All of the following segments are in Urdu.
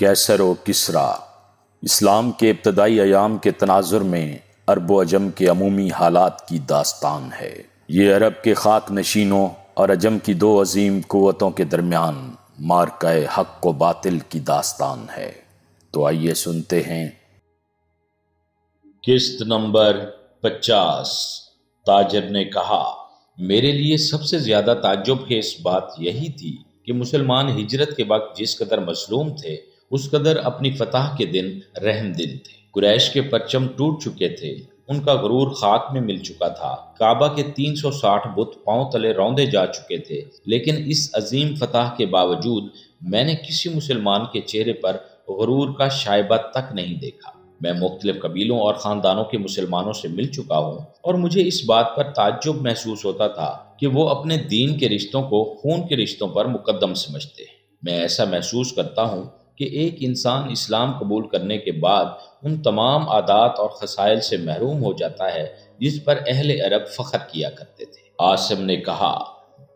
کیسر و کسریٰ اسلام کے ابتدائی ایام کے تناظر میں عرب و عجم کے عمومی حالات کی داستان ہے۔ یہ عرب کے خاک نشینوں اور عجم کی دو عظیم قوتوں کے درمیان معرکہ حق و باطل کی داستان ہے۔ تو آئیے سنتے ہیں۔ قسط نمبر 50۔ تاجر نے کہا، میرے لیے سب سے زیادہ تعجب خیز بات یہی تھی کہ مسلمان ہجرت کے وقت جس قدر مظلوم تھے اس قدر اپنی فتح کے دن رحم دل تھے۔ قریش کے پرچم ٹوٹ چکے تھے، ان کا غرور خاک میں مل چکا تھا، کعبہ کے 360 بت پاؤں تلے روندے جا چکے تھے، لیکن اس عظیم فتح کے باوجود میں نے کسی مسلمان کے چہرے پر غرور کا شائبہ تک نہیں دیکھا۔ میں مختلف قبیلوں اور خاندانوں کے مسلمانوں سے مل چکا ہوں اور مجھے اس بات پر تعجب محسوس ہوتا تھا کہ وہ اپنے دین کے رشتوں کو خون کے رشتوں پر مقدم سمجھتے ہیں۔ میں ایسا محسوس کرتا ہوں کہ ایک انسان اسلام قبول کرنے کے بعد ان تمام عادات اور خصائل سے محروم ہو جاتا ہے جس پر اہل عرب فخر کیا کرتے تھے۔ عاصم نے کہا،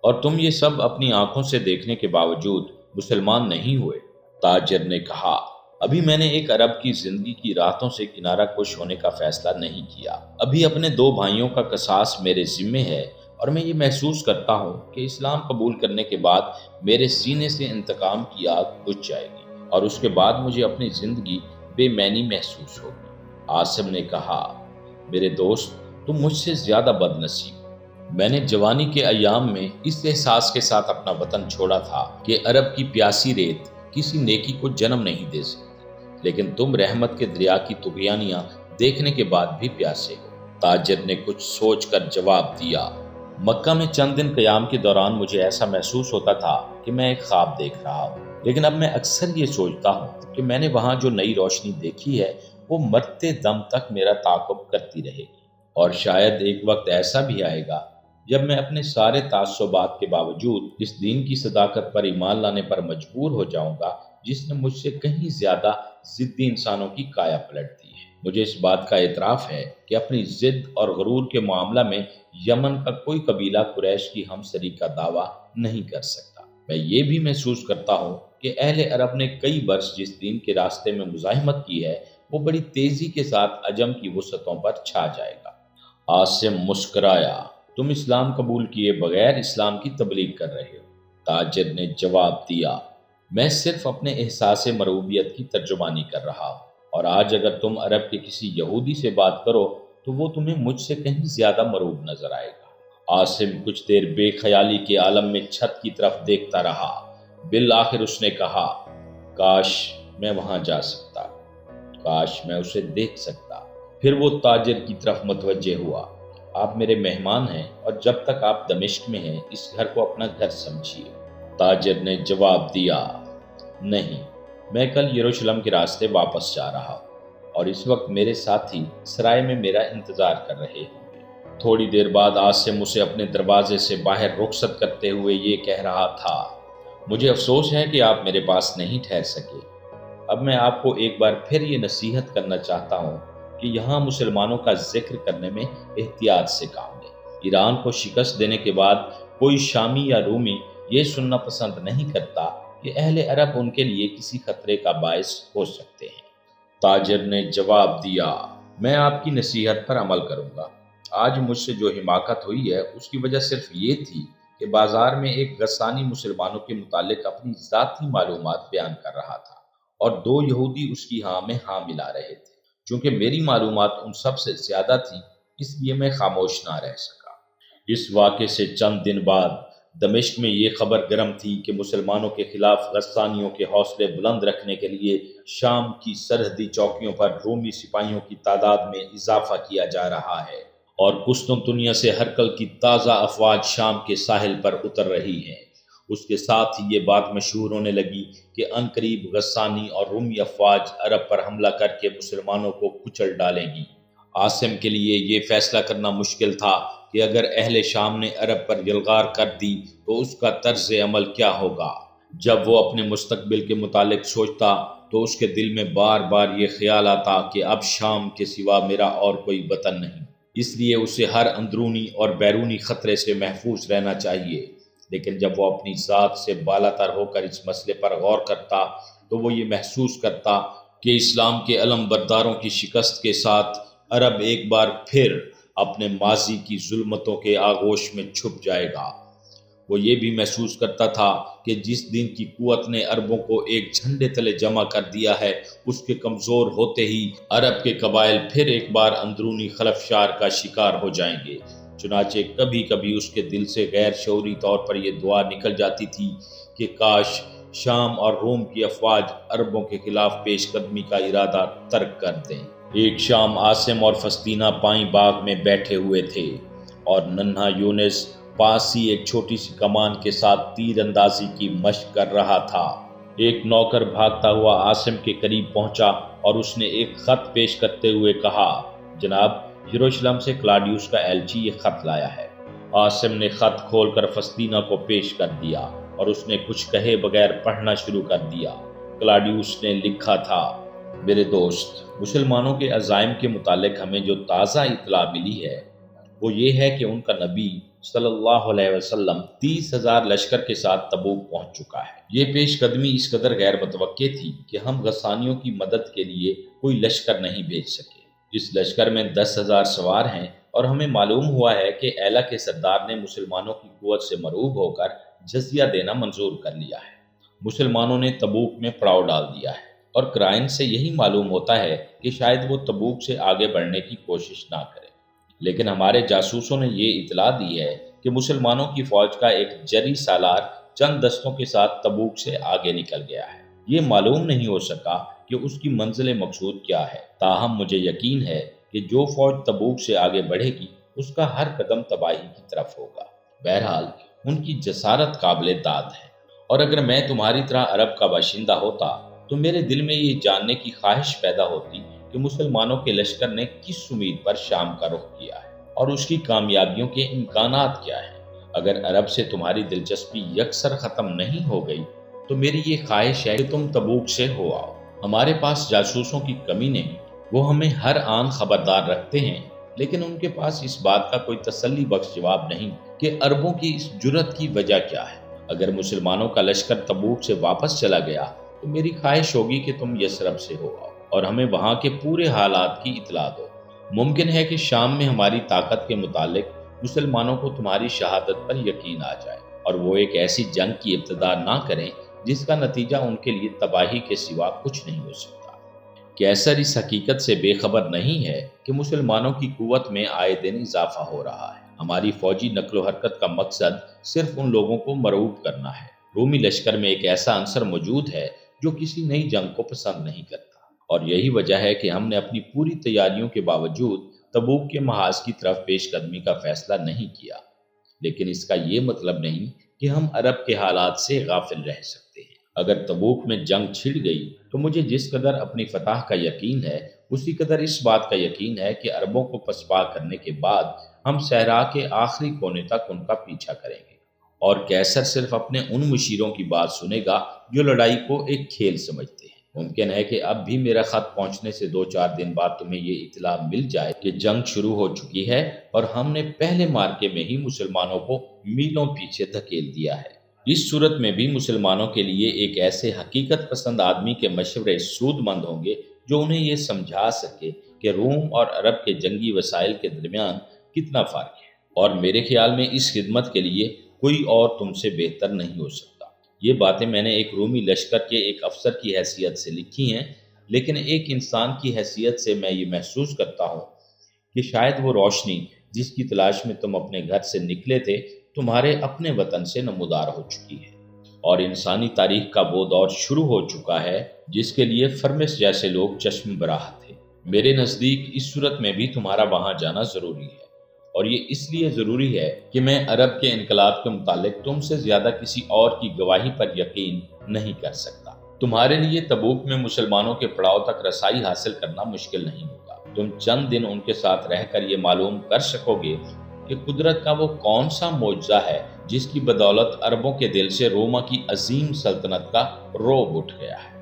اور تم یہ سب اپنی آنکھوں سے دیکھنے کے باوجود مسلمان نہیں ہوئے؟ تاجر نے کہا، ابھی میں نے ایک عرب کی زندگی کی راحتوں سے کنارہ کش ہونے کا فیصلہ نہیں کیا۔ ابھی اپنے 2 بھائیوں کا قصاص میرے ذمے ہے اور میں یہ محسوس کرتا ہوں کہ اسلام قبول کرنے کے بعد میرے سینے سے انتقام کی آگ بجھ جائے گی اور اس کے بعد مجھے اپنی زندگی بے معنی محسوس ہوگی۔ عاصم نے کہا، میرے دوست، تم مجھ سے زیادہ بد نصیب۔ میں نے جوانی کے ایام میں اس احساس کے ساتھ اپنا وطن چھوڑا تھا کہ عرب کی پیاسی ریت کسی نیکی کو جنم نہیں دے سکتی، لیکن تم رحمت کے دریا کی طغیانیاں دیکھنے کے بعد بھی پیاسے ہو۔ تاجر نے کچھ سوچ کر جواب دیا، مکہ میں چند دن قیام کے دوران مجھے ایسا محسوس ہوتا تھا کہ میں ایک خواب دیکھ رہا ہوں، لیکن اب میں اکثر یہ سوچتا ہوں کہ میں نے وہاں جو نئی روشنی دیکھی ہے وہ مرتے دم تک میرا تعاقب کرتی رہے گی، اور شاید ایک وقت ایسا بھی آئے گا جب میں اپنے سارے تعصبات کے باوجود اس دین کی صداقت پر ایمان لانے پر مجبور ہو جاؤں گا جس نے مجھ سے کہیں زیادہ ضدی انسانوں کی کایا پلٹ دی ہے۔ مجھے اس بات کا اعتراف ہے کہ اپنی ضد اور غرور کے معاملہ میں یمن کا کوئی قبیلہ قریش کی ہمسری کا دعویٰ نہیں کر سکتا۔ میں یہ بھی محسوس کرتا ہوں کہ اہل عرب نے کئی برس جس دین کے راستے میں مزاحمت کی ہے وہ بڑی تیزی کے ساتھ عجم کی وسعتوں پر چھا جائے گا۔ عاصم مسکرایا، تم اسلام قبول کیے بغیر اسلام کی تبلیغ کر رہے ہو۔ تاجر نے جواب دیا، میں صرف اپنے احساس مرعوبیت کی ترجمانی کر رہا ہوں، اور آج اگر تم عرب کے کسی یہودی سے بات کرو تو وہ تمہیں مجھ سے کہیں زیادہ مرعوب نظر آئے گا۔ عاصم کچھ دیر بے خیالی کے عالم میں چھت کی طرف دیکھتا رہا۔ بالآخر اس نے کہا، کاش میں وہاں جا سکتا، کاش میں اسے دیکھ سکتا۔ پھر وہ تاجر کی طرف متوجہ ہوا، آپ میرے مہمان ہیں اور جب تک آپ دمشق میں ہیں اس گھر کو اپنا گھر سمجھیے۔ تاجر نے جواب دیا، نہیں، میں کل یروشلم کے راستے واپس جا رہا ہوں اور اس وقت میرے ساتھی سرائے میں میرا انتظار کر رہے ہیں۔ تھوڑی دیر بعد عاصم اسے اپنے دروازے سے باہر رخصت کرتے ہوئے یہ کہہ رہا تھا، مجھے افسوس ہے کہ آپ میرے پاس نہیں ٹھہر سکے۔ اب میں آپ کو ایک بار پھر یہ نصیحت کرنا چاہتا ہوں کہ یہاں مسلمانوں کا ذکر کرنے میں احتیاط سے کام لیں۔ ایران کو شکست دینے کے بعد کوئی شامی یا رومی یہ سننا پسند نہیں کرتا کہ اہل عرب ان کے لیے کسی خطرے کا باعث ہو سکتے ہیں۔ تاجر نے جواب دیا، میں آپ کی نصیحت پر عمل کروں گا۔ آج مجھ سے جو حماقت ہوئی ہے اس کی وجہ صرف یہ تھی کہ بازار میں ایک غسانی مسلمانوں کے متعلق اپنی ذاتی معلومات بیان کر رہا تھا اور 2 یہودی اس کی ہاں میں ہاں ملا رہے تھے۔ چونکہ میری معلومات ان سب سے زیادہ تھیں اس لیے میں خاموش نہ رہ سکا۔ اس واقعے سے چند دن بعد دمشق میں یہ خبر گرم تھی کہ مسلمانوں کے خلاف غسانیوں کے حوصلے بلند رکھنے کے لیے شام کی سرحدی چوکیوں پر رومی سپاہیوں کی تعداد میں اضافہ کیا جا رہا ہے اور قسطنطنیہ سے ہرقل کی تازہ افواج شام کے ساحل پر اتر رہی ہیں۔ اس کے ساتھ ہی یہ بات مشہور ہونے لگی کہ عنقریب غسانی اور رومی افواج عرب پر حملہ کر کے مسلمانوں کو کچل ڈالیں گی۔ عاصم کے لیے یہ فیصلہ کرنا مشکل تھا کہ اگر اہل شام نے عرب پر یلغار کر دی تو اس کا طرز عمل کیا ہوگا۔ جب وہ اپنے مستقبل کے متعلق سوچتا تو اس کے دل میں بار بار یہ خیال آتا کہ اب شام کے سوا میرا اور کوئی وطن نہیں، اس لیے اسے ہر اندرونی اور بیرونی خطرے سے محفوظ رہنا چاہیے۔ لیکن جب وہ اپنی ذات سے بالا تر ہو کر اس مسئلے پر غور کرتا تو وہ یہ محسوس کرتا کہ اسلام کے علم برداروں کی شکست کے ساتھ عرب ایک بار پھر اپنے ماضی کی ظلمتوں کے آغوش میں چھپ جائے گا۔ وہ یہ بھی محسوس کرتا تھا کہ جس دن کی قوت نے عربوں کو ایک جھنڈے تلے جمع کر دیا ہے، اس کے کمزور ہوتے ہی عرب کے قبائل پھر ایک بار اندرونی خلفشار کا شکار ہو جائیں گے۔ چنانچہ کبھی کبھی اس کے دل سے غیر شعوری طور پر یہ دعا نکل جاتی تھی کہ کاش شام اور روم کی افواج عربوں کے خلاف پیش قدمی کا ارادہ ترک کر دیں۔ ایک شام عاصم اور فسطینہ پائیں باغ میں بیٹھے ہوئے تھے اور ننھا یونس پاس ہی ایک چھوٹی سی کمان کے ساتھ تیر اندازی کی مشق کر رہا تھا۔ ایک نوکر بھاگتا ہوا عاصم کے قریب پہنچا اور اس نے ایک خط پیش کرتے ہوئے کہا، جناب، یروشلم سے کلاڈیوس کا ایلچی یہ خط لایا ہے۔ عاصم نے خط کھول کر فسطینہ کو پیش کر دیا اور اس نے کچھ کہے بغیر پڑھنا شروع کر دیا۔ کلاڈیوس نے لکھا تھا، میرے دوست، مسلمانوں کے عزائم کے متعلق ہمیں جو تازہ اطلاع ملی ہے وہ یہ ہے کہ ان کا نبی صلی اللہ علیہ وسلم 30,000 لشکر کے ساتھ تبوک پہنچ چکا ہے۔ یہ پیش قدمی اس قدر غیر متوقع تھی کہ ہم غسانیوں کی مدد کے لیے کوئی لشکر نہیں بھیج سکے۔ اس لشکر میں 10,000 سوار ہیں اور ہمیں معلوم ہوا ہے کہ ایلا کے سردار نے مسلمانوں کی قوت سے مرعوب ہو کر جزیہ دینا منظور کر لیا ہے۔ مسلمانوں نے تبوک میں پڑاؤ ڈال دیا ہے اور قرائن سے یہی معلوم ہوتا ہے کہ شاید وہ تبوک سے آگے بڑھنے کی کوشش نہ کرے، لیکن ہمارے جاسوسوں نے یہ اطلاع دی ہے کہ مسلمانوں کی فوج کا ایک جری سالار چند دستوں کے ساتھ تبوک سے آگے نکل گیا ہے۔ یہ معلوم نہیں ہو سکا کہ اس کی منزل مقصود کیا ہے، تاہم مجھے یقین ہے کہ جو فوج تبوک سے آگے بڑھے گی اس کا ہر قدم تباہی کی طرف ہوگا۔ بہرحال ان کی جسارت قابل داد ہے، اور اگر میں تمہاری طرح عرب کا باشندہ ہوتا تو میرے دل میں یہ جاننے کی خواہش پیدا ہوتی کہ مسلمانوں کے لشکر نے کس امید پر شام کا رخ کیا ہے اور اس کی کامیابیوں کے امکانات کیا ہیں۔ اگر عرب سے تمہاری دلچسپی یکسر ختم نہیں ہو گئی تو میری یہ خواہش ہے کہ تم تبوک سے ہو آؤ۔ ہمارے پاس جاسوسوں کی کمی نہیں، وہ ہمیں ہر آن خبردار رکھتے ہیں، لیکن ان کے پاس اس بات کا کوئی تسلی بخش جواب نہیں کہ عربوں کی اس جرأت کی وجہ کیا ہے۔ اگر مسلمانوں کا لشکر تبوک سے واپس چلا گیا تو میری خواہش ہوگی کہ تم یثرب سے ہو آؤ اور ہمیں وہاں کے پورے حالات کی اطلاع دو۔ ممکن ہے کہ شام میں ہماری طاقت کے متعلق مسلمانوں کو تمہاری شہادت پر یقین آ جائے اور وہ ایک ایسی جنگ کی ابتدا نہ کریں جس کا نتیجہ ان کے لیے تباہی کے سوا کچھ نہیں ہو سکتا۔ کیسر اس حقیقت سے بے خبر نہیں ہے کہ مسلمانوں کی قوت میں آئے دن اضافہ ہو رہا ہے۔ ہماری فوجی نقل و حرکت کا مقصد صرف ان لوگوں کو مرعوب کرنا ہے۔ رومی لشکر میں ایک ایسا عنصر موجود ہے جو کسی نئی جنگ کو پسند نہیں کرتا، اور یہی وجہ ہے کہ ہم نے اپنی پوری تیاریوں کے باوجود تبوک کے محاذ کی طرف پیش قدمی کا فیصلہ نہیں کیا۔ لیکن اس کا یہ مطلب نہیں کہ ہم عرب کے حالات سے غافل رہ سکتے ہیں۔ اگر تبوک میں جنگ چھڑ گئی تو مجھے جس قدر اپنی فتح کا یقین ہے اسی قدر اس بات کا یقین ہے کہ عربوں کو پسپا کرنے کے بعد ہم صحرا کے آخری کونے تک ان کا پیچھا کریں گے، اور کیسر صرف اپنے ان مشیروں کی بات سنے گا جو لڑائی کو ایک کھیل سمجھتے ہیں۔ ممکن ہے کہ اب بھی میرا خط پہنچنے سے 2-4 دن بعد تمہیں یہ اطلاع مل جائے کہ جنگ شروع ہو چکی ہے اور ہم نے پہلے مارکے میں ہی مسلمانوں کو میلوں پیچھے دھکیل دیا ہے۔ اس صورت میں بھی مسلمانوں کے لیے ایک ایسے حقیقت پسند آدمی کے مشورے سود مند ہوں گے جو انہیں یہ سمجھا سکے کہ روم اور عرب کے جنگی وسائل کے درمیان کتنا فرق ہے، اور میرے خیال میں اس خدمت کے لیے کوئی اور تم سے بہتر نہیں ہو سکتا۔ یہ باتیں میں نے ایک رومی لشکر کے ایک افسر کی حیثیت سے لکھی ہیں، لیکن ایک انسان کی حیثیت سے میں یہ محسوس کرتا ہوں کہ شاید وہ روشنی جس کی تلاش میں تم اپنے گھر سے نکلے تھے تمہارے اپنے وطن سے نمودار ہو چکی ہے، اور انسانی تاریخ کا وہ دور شروع ہو چکا ہے جس کے لیے فرمس جیسے لوگ چشم براہ تھے۔ میرے نزدیک اس صورت میں بھی تمہارا وہاں جانا ضروری ہے، اور یہ اس لیے ضروری ہے کہ میں عرب کے انقلاب کے متعلق تم سے زیادہ کسی اور کی گواہی پر یقین نہیں کر سکتا۔ تمہارے لیے تبوک میں مسلمانوں کے پڑاؤ تک رسائی حاصل کرنا مشکل نہیں ہوگا۔ تم چند دن ان کے ساتھ رہ کر یہ معلوم کر سکو گے کہ قدرت کا وہ کون سا معجزہ ہے جس کی بدولت عربوں کے دل سے روما کی عظیم سلطنت کا رعب اٹھ گیا ہے۔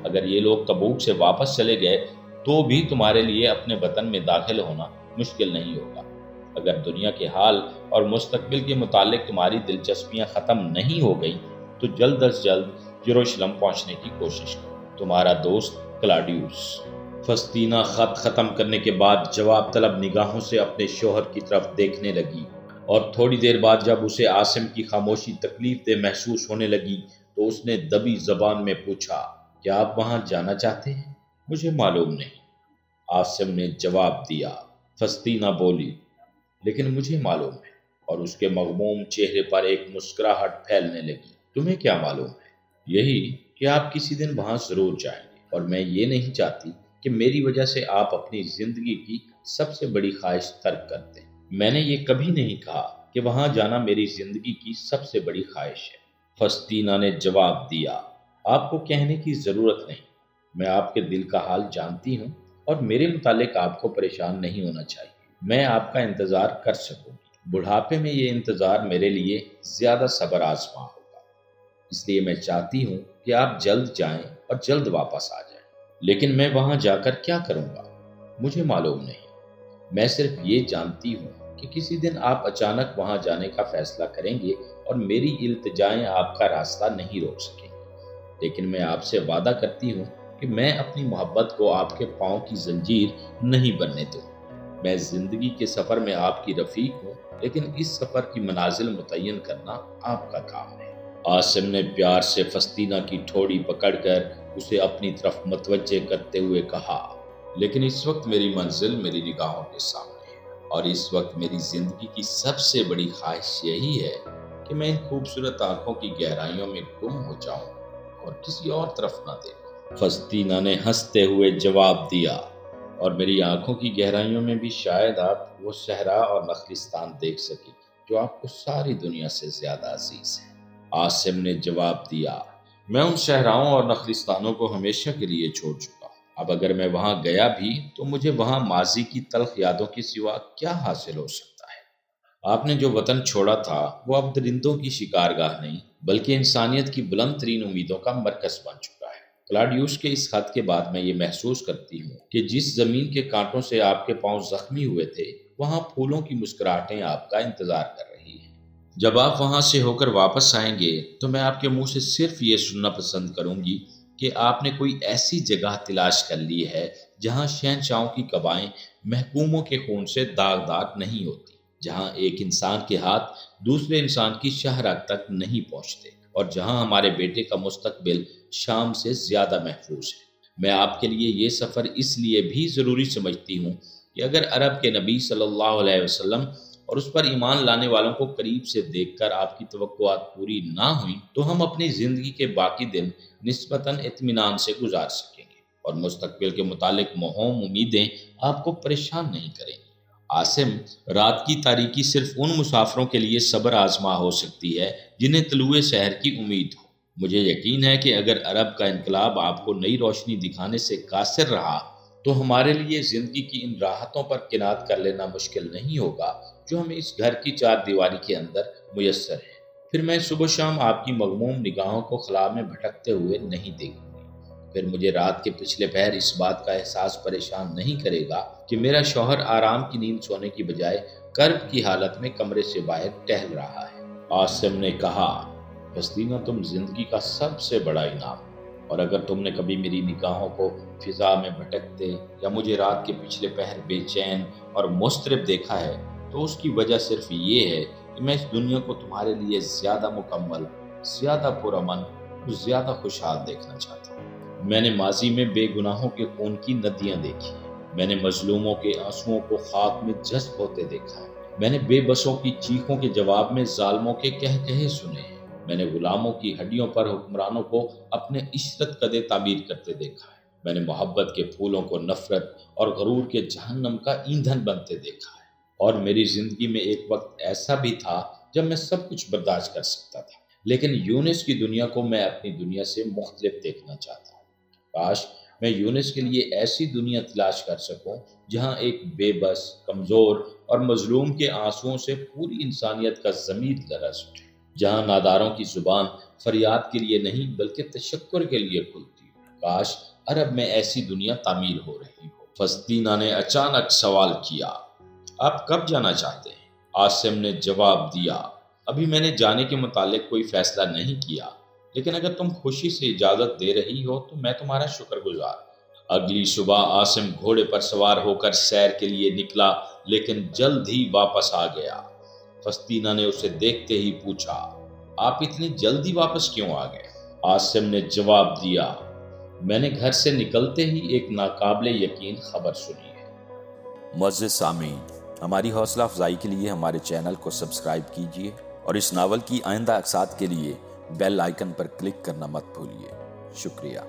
اگر یہ لوگ تبوک سے واپس چلے گئے تو بھی تمہارے لیے اپنے وطن میں داخل ہونا مشکل نہیں ہوگا۔ اگر دنیا کے حال اور مستقبل کے متعلق تمہاری دلچسپیاں ختم نہیں ہو گئی تو جلد از جلد یروشلم پہنچنے کی کوشش کرو۔ تمہارا دوست کلاڈیوس۔ فسطینہ خط ختم کرنے کے بعد جواب طلب نگاہوں سے اپنے شوہر کی طرف دیکھنے لگی، اور تھوڑی دیر بعد جب اسے عاصم کی خاموشی تکلیف دہ محسوس ہونے لگی تو اس نے دبی زبان میں پوچھا، کیا آپ وہاں جانا چاہتے ہیں؟ مجھے معلوم نہیں، عاصم نے جواب دیا۔ فسطینہ بولی، لیکن مجھے معلوم ہے، اور اس کے مغموم چہرے پر ایک مسکراہٹ پھیلنے لگی۔ تمہیں کیا معلوم ہے؟ یہی کہ آپ کسی دن وہاں ضرور جائیں گے، اور میں یہ نہیں چاہتی کہ میری وجہ سے آپ اپنی زندگی کی سب سے بڑی خواہش ترک کر دیں۔ میں نے یہ کبھی نہیں کہا کہ وہاں جانا میری زندگی کی سب سے بڑی خواہش ہے، فسطینہ نے جواب دیا۔ آپ کو کہنے کی ضرورت نہیں، میں آپ کے دل کا حال جانتی ہوں، اور میرے متعلق آپ کو پریشان نہیں ہونا چاہیے۔ میں آپ کا انتظار کر سکوں گی، بڑھاپے میں یہ انتظار میرے لیے زیادہ صبر آزما ہوگا، اس لیے میں چاہتی ہوں کہ آپ جلد جائیں اور جلد واپس آ جائیں۔ لیکن میں وہاں جا کر کیا کروں گا؟ مجھے معلوم نہیں، میں صرف یہ جانتی ہوں کہ کسی دن آپ اچانک وہاں جانے کا فیصلہ کریں گے اور میری التجائیں آپ کا راستہ نہیں روک سکیں گی، لیکن میں آپ سے وعدہ کرتی ہوں کہ میں اپنی محبت کو آپ کے پاؤں کی زنجیر نہیں بننے دوں۔ میں زندگی کے سفر میں آپ کی رفیق ہوں، لیکن اس سفر کی منازل متعین کرنا آپ کا کام ہے۔ عاصم نے پیار سے فسطینہ کی ٹھوڑی پکڑ کر اسے اپنی طرف متوجہ کرتے ہوئے کہا، لیکن اس وقت میری منزل میری نگاہوں کے سامنے ہے، اور اس وقت میری زندگی کی سب سے بڑی خواہش یہی ہے کہ میں ان خوبصورت آنکھوں کی گہرائیوں میں گم ہو جاؤں اور کسی اور طرف نہ دیکھوں۔ فسطینہ نے ہنستے ہوئے جواب دیا، اور میری آنکھوں کی گہرائیوں میں بھی شاید آپ وہ صحرا اور نخلستان دیکھ سکیں جو آپ کو ساری دنیا سے زیادہ عزیز ہے۔ عاصم نے جواب دیا، میں ان صحراؤں اور نخلستانوں کو ہمیشہ کے لیے چھوڑ چکا ہوں۔ اب اگر میں وہاں گیا بھی تو مجھے وہاں ماضی کی تلخ یادوں کے سوا کیا حاصل ہو سکتا ہے؟ آپ نے جو وطن چھوڑا تھا وہ اب درندوں کی شکارگاہ نہیں بلکہ انسانیت کی بلند ترین امیدوں کا مرکز بن چکا ہے۔ کلاڈیوس کے اس خط کے بعد میں یہ محسوس کرتی ہوں کہ جس زمین کے کانٹوں سے آپ کے پاؤں زخمی ہوئے تھے وہاں پھولوں کی مسکراہٹیں آپ کا انتظار کر رہی ہیں۔ جب آپ وہاں سے ہو کر واپس آئیں گے تو میں آپ کے منہ سے صرف یہ سننا پسند کروں گی کہ آپ نے کوئی ایسی جگہ تلاش کر لی ہے جہاں شہنشاہوں کی قبائیں محکوموں کے خون سے داغدار نہیں ہوتی، جہاں ایک انسان کے ہاتھ دوسرے انسان کی شاہراہ تک نہیں پہنچتے، اور جہاں ہمارے بیٹے کا مستقبل شام سے زیادہ محفوظ ہے۔ میں آپ کے لیے یہ سفر اس لیے بھی ضروری سمجھتی ہوں کہ اگر عرب کے نبی صلی اللہ علیہ وسلم اور اس پر ایمان لانے والوں کو قریب سے دیکھ کر آپ کی توقعات پوری نہ ہوئیں تو ہم اپنی زندگی کے باقی دن نسبتاً اطمینان سے گزار سکیں گے، اور مستقبل کے متعلق موہوم امیدیں آپ کو پریشان نہیں کریں گی۔ عاصم، رات کی تاریکی صرف ان مسافروں کے لیے صبر آزما ہو سکتی ہے جنہیں طلوع سحر کی امید ہو۔ مجھے یقین ہے کہ اگر عرب کا انقلاب آپ کو نئی روشنی دکھانے سے قاصر رہا تو ہمارے لیے زندگی کی ان راحتوں پر کنات کر لینا مشکل نہیں ہوگا جو ہمیں اس گھر کی چار دیواری کے اندر میسر ہے۔ پھر میں صبح شام آپ کی مغموم نگاہوں کو خلا میں بھٹکتے ہوئے نہیں دیکھوں گی۔ پھر مجھے رات کے پچھلے پہر اس بات کا احساس پریشان نہیں کرے گا کہ میرا شوہر آرام کی نیند سونے کی بجائے کرب کی حالت میں کمرے سے باہر ٹہل رہا ہے۔ عاصم نے کہا، فسطینہ، تم زندگی کا سب سے بڑا انعام، اور اگر تم نے کبھی میری نگاہوں کو فضا میں بھٹکتے یا مجھے رات کے پچھلے پہر بے چین اور مضطرب دیکھا ہے تو اس کی وجہ صرف یہ ہے کہ میں اس دنیا کو تمہارے لیے زیادہ مکمل، زیادہ پرامن اور زیادہ خوشحال دیکھنا چاہتا ہوں۔ میں نے ماضی میں بے گناہوں کے خون کی ندیاں دیکھی ہیں، میں نے مظلوموں کے آنسوؤں کو خاک میں جذب ہوتے دیکھا ہے، میں نے بے بسوں کی چیخوں کے جواب میں ظالموں کے کہے سنے ہیں، میں نے غلاموں کی ہڈیوں پر حکمرانوں کو اپنے عشرت قدے تعمیر کرتے دیکھا ہے، میں نے محبت کے پھولوں کو نفرت اور غرور کے جہنم کا ایندھن بنتے دیکھا ہے، اور میری زندگی میں ایک وقت ایسا بھی تھا جب میں سب کچھ برداشت کر سکتا تھا، لیکن یونس کی دنیا کو میں اپنی دنیا سے مختلف دیکھنا چاہتا ہوں۔ کاش میں یونس کے لیے ایسی دنیا تلاش کر سکوں جہاں ایک بے بس، کمزور اور مظلوم کے آنسوؤں سے پوری انسانیت کا ضمیر لرز اٹھے، جہاں ناداروں کی زبان فریاد کے لیے نہیں بلکہ تشکر کے لیے کھلتی ہو۔ کاش عرب میں ایسی دنیا تعمیر ہو رہی ہو۔ فسطینہ نے اچانک سوال کیا، آپ کب جانا چاہتے ہیں؟ عاصم نے جواب دیا، ابھی میں نے جانے کے متعلق کوئی فیصلہ نہیں کیا، لیکن اگر تم خوشی سے اجازت دے رہی ہو تو میں تمہارا شکر گزار۔ اگلی صبح عاصم گھوڑے پر سوار ہو کر سیر کے لیے نکلا، لیکن جلد ہی واپس آ گیا۔ فسطینہ نے اسے دیکھتے ہی پوچھا، آپ اتنی جلدی واپس کیوں آ گئے؟ عاصم نے جواب دیا، میں نے گھر سے نکلتے ہی ایک ناقابل یقین خبر سنی ہے۔ معزز سامعین، ہماری حوصلہ افزائی کے لیے ہمارے چینل کو سبسکرائب کیجیے اور اس ناول کی آئندہ اقساط کے لیے بیل آئیکن پر کلک کرنا مت بھولیے۔ شکریہ۔